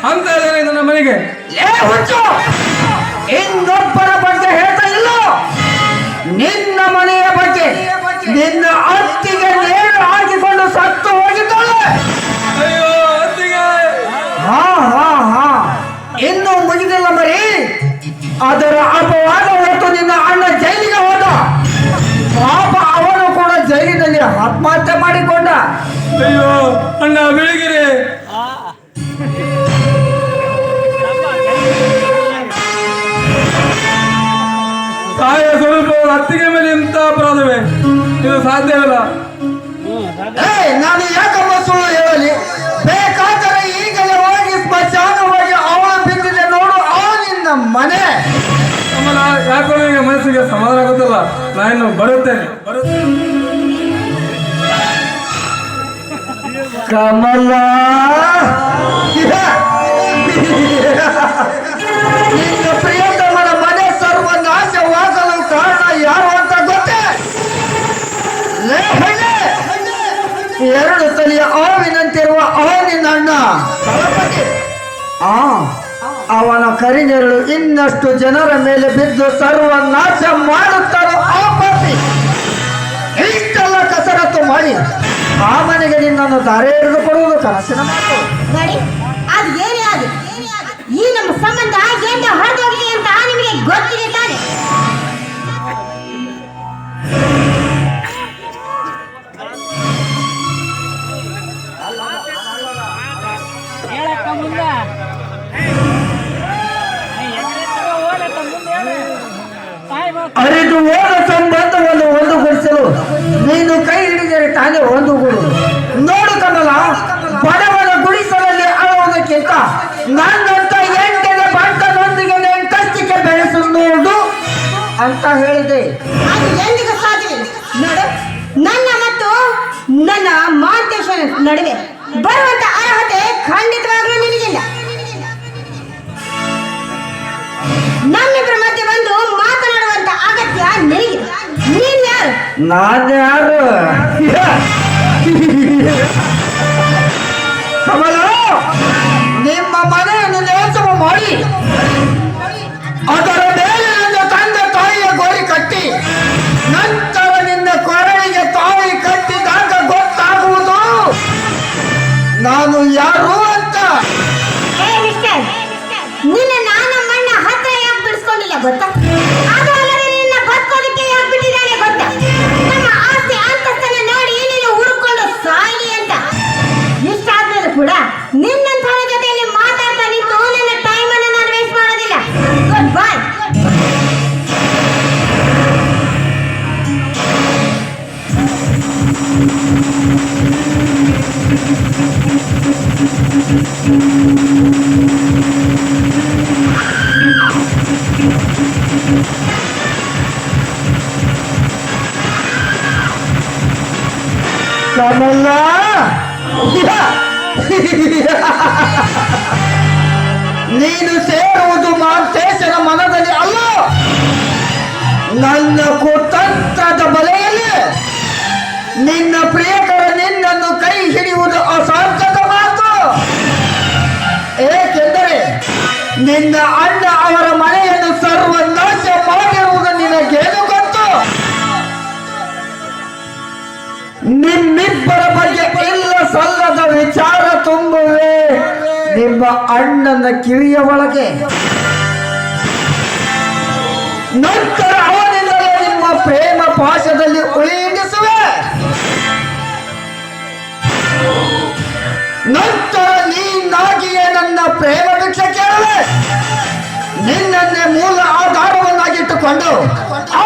ಅಂತ ನನ್ನ ಮನೆಗೆ ಇನ್ನೊಬ್ಬರ ಬಗ್ಗೆ ಹೇಳ್ತಾ ಇಲ್ಲ, ನಿನ್ನ ಮನೆಯ ಬಗ್ಗೆ. ನಿನ್ನ ಅತ್ತಿಗೆ ನೇಣು ಹಾಕಿಕೊಂಡು ಸತ್ತು ಹೋಗಿದ್ದಾಳೆ. ಅಯ್ಯೋ ಅತ್ತಿಗೆ. ಹಾ ಹಾ ಹಾ ಇನ್ನೂ ಮುಗಿದಿಲ್ಲ ಮರಿ. ಅದರ ಅಪವಾದ ಹೊತ್ತು ನಿನ್ನ ಅಣ್ಣ ಜೈಲಿಗೆ ಹೋದ. ಪಾಪ ಅವನು ಕೂಡ ಜೈಲಿನಲ್ಲಿ ಆತ್ಮಹತ್ಯೆ ಮಾಡಿಕೊಂಡ. ಅಯ್ಯೋ ಅಣ್ಣ ಬೆಳಗಿರಿ. ತಾಯಿಯ ಸ್ವರೂಪ ಅತ್ತಿಗೆ ಮೇಲೆ ಇಂಥ ಅಪರಾಧವೇ? ಇದು ಸಾಧ್ಯವಿಲ್ಲ. ನಾನು ಯಾಕಮ್ಮ ಸುಳ್ಳು ಹೇಳಲಿ? ಬೇಕಾದರೆ ಈಗಲೇ ಹೋಗಿ ಸ್ಮಶಾನವಾಗಿ ಅವಳು ಬಿದ್ದಿದೆ ನೋಡು, ಅವಳು ನಿನ್ನ ಮನೆ. ಕಮಲ, ಯಾಕೋ ಈಗ ಮನಸ್ಸಿಗೆ ಸಮಾಧಾನ ಆಗುತ್ತಲ್ಲ, ನಾನು ಬರುತ್ತೇನೆ. ಕಮಲ, ನಿನ್ನ ಪ್ರಿಯತಮನ ಮನೆ ಸರ್ವನಾಶವಾಗಲು ಕಾರಣ ಯಾರು ಅಂತ ಗೊತ್ತೇ? ಎರಡು ತಲೆಯ ಹಾವಿನಂತಿರುವ ನಿನ್ನ ಅಣ್ಣ ದಳಪತಿ. ಅವನ ಕರಿನೆರಳು ಇನ್ನಷ್ಟು ಜನರ ಮೇಲೆ ಬಿದ್ದು ಸರ್ವನಾಶ ಮಾಡುತ್ತಾರೋ ಆ ಪಾಪಿ. ಇಷ್ಟೆಲ್ಲ ಕಸರತ್ತು ಮಾಡಿ ಆ ಮನೆಗೆ ನಿನ್ನನ್ನು ದಾರೆ ಹಿಡಿದುಕೊಳ್ಳುವುದು ಕನಸಿನ ಮಾತು. ನೋಡಿ, ಅದು ಏನೇ ಆಗಿ ಈ ನಮ್ಮ ಸಂಬಂಧ ಎಂದು ಹೊರಟೋಗಿದೆ ಅಂತ ನಿಮಗೆ ಗೊತ್ತಿದೆ ತಾನೆ? ಅರಿದು ಹೋದ ಸಂಬಂಧವನ್ನು ಒಂದುಗೂಡಿಸಲು ನೀನು ಕೈ ಹಿಡಿದರೆ ತಾನೇ ಒಂದುಗೂಡು. ನೋಡು ಕಮಲ, ಬಡವನ ಗುಡಿಸಲಲ್ಲಿ ಅಳುವುದಕ್ಕಿಂತ ನನ್ನಂತ ಎಂಟನೇ ಭಕ್ತನೊಂದಿಗೆ ಕಷ್ಟಕ್ಕೆ ಬೆಳೆಸು ನೋಡು ಅಂತ ಹೇಳಿದೆ. ಅದು ಎಂದಿಗೂ ಸಾಧ್ಯವಿಲ್ಲ. ನೋಡು, ನನ್ನ ಮತ್ತು ನನ್ನ ಮಾಂತೇಶನ ನಡುವೆ ಬರುವಂತ ಅರ್ಹತೆ ಖಂಡಿತವಾಗ್ಲೂ ನಿನಗಿಲ್ಲ. ನಮ್ಮಿಬ್ಬರ ಮಧ್ಯೆ ಬಂದು ಮಾತನಾಡುವಂತ ಅಗತ್ಯ ನಿನಗಿದೆ. ನೀನ್ ಯಾರು? ನಾನ್ಯಾರು? ಕಮಲ, ನಿಮ್ಮ ಮನೆಯನ್ನು ನೇಸವ ಮಾಡಿ ಅದರ ಮೇಲೆ ನನ್ನ ತಂದೆ ತಾಯಿಯ ಗೋರಿ ಕಟ್ಟಿ ನಂತರ ನಿನ್ನ ಕೊರಳಿಗೆ ತಾಯಿ ಕಟ್ಟಿದಾಗ ಗೊತ್ತಾಗುವುದು ನಾನು ಯಾರು ಅಂತ. ನಿನ್ನ ನಾನು ಮಣ್ಣ ಹತ್ರ ಯಾಕೆ ಬಿಡಿಸ್ಕೊಂಡಿಲ್ಲ ಗೊತ್ತಾ? ಅದು ಅಲ್ಲದೆ ನಿನ್ನ ಬದುಕೋದಕ್ಕೆ ಯಾಕೆ ಬಿಟ್ಟಿದ್ದಾನೆ ಗೊತ್ತಾ? ನಮ್ಮ ಆಸ್ತಿ ಅಂತಸ್ತನ್ನ ನೋಡಿ ನೀನು ಹುಡುಕೊಂಡು ಸಾಯಿ ಅಂತ. ಇಷ್ಟಾದ್ಮೇಲೆ ಕೂಡ ನಿನ್ನಂಥವರ ಜೊತೆಯಲ್ಲಿ ಮಾತಾಡ್ತಾ ನಿಂತು ನನ್ನ ಟೈಮ್ ಅನ್ನು ನಾನು ವೇಸ್ಟ್ ಮಾಡೋದಿಲ್ಲ. Good bye. ಕಮಲ, ನೀನು ಸೇರುವುದು ಮಾಂತೇಶನ ಮನದಲ್ಲಿ ಅಲ್ಲ, ನನ್ನ ಕುತಂತ್ರದ ಬಲೆಯಲ್ಲಿ. ನಿನ್ನ ಪ್ರಿಯಕರ ನಿನ್ನನ್ನು ಕೈ ಹಿಡಿಯುವುದು ಅಸಾಧ್ಯದ ಮಾತು. ಏಕೆಂದರೆ ನಿನ್ನ ಅಣ್ಣ ಅವರ ಮನೆಯನ್ನು ಸರ್ವನಾಶ ಮಾಡಿರುವುದು ನಿನಗೇನು ಗೊತ್ತು? ನಿಮ್ಮಿಬ್ಬರ ಬಗ್ಗೆ ಇಲ್ಲ ಸಲ್ಲದ ವಿಚಾರ ತುಂಬುವೆ ನಿಮ್ಮ ಅಣ್ಣನ ಕಿವಿಯ ಒಳಗೆ. ನಂತರ ಅವನಿಂದಲೇ ನಿಮ್ಮ ಪ್ರೇಮ ಪಾಶದಲ್ಲಿ ಉಳಿಯಿಸುವೆ. ನಂತರ ನೀನಾಗಿಯೇ ನನ್ನ ಪ್ರೇಮ ಭಿಕ್ಷೆ ಕೇಳುವೆ. ನಿನ್ನನ್ನೇ ಮೂಲ ಆಧಾರವನ್ನಾಗಿಟ್ಟುಕೊಂಡು ಆ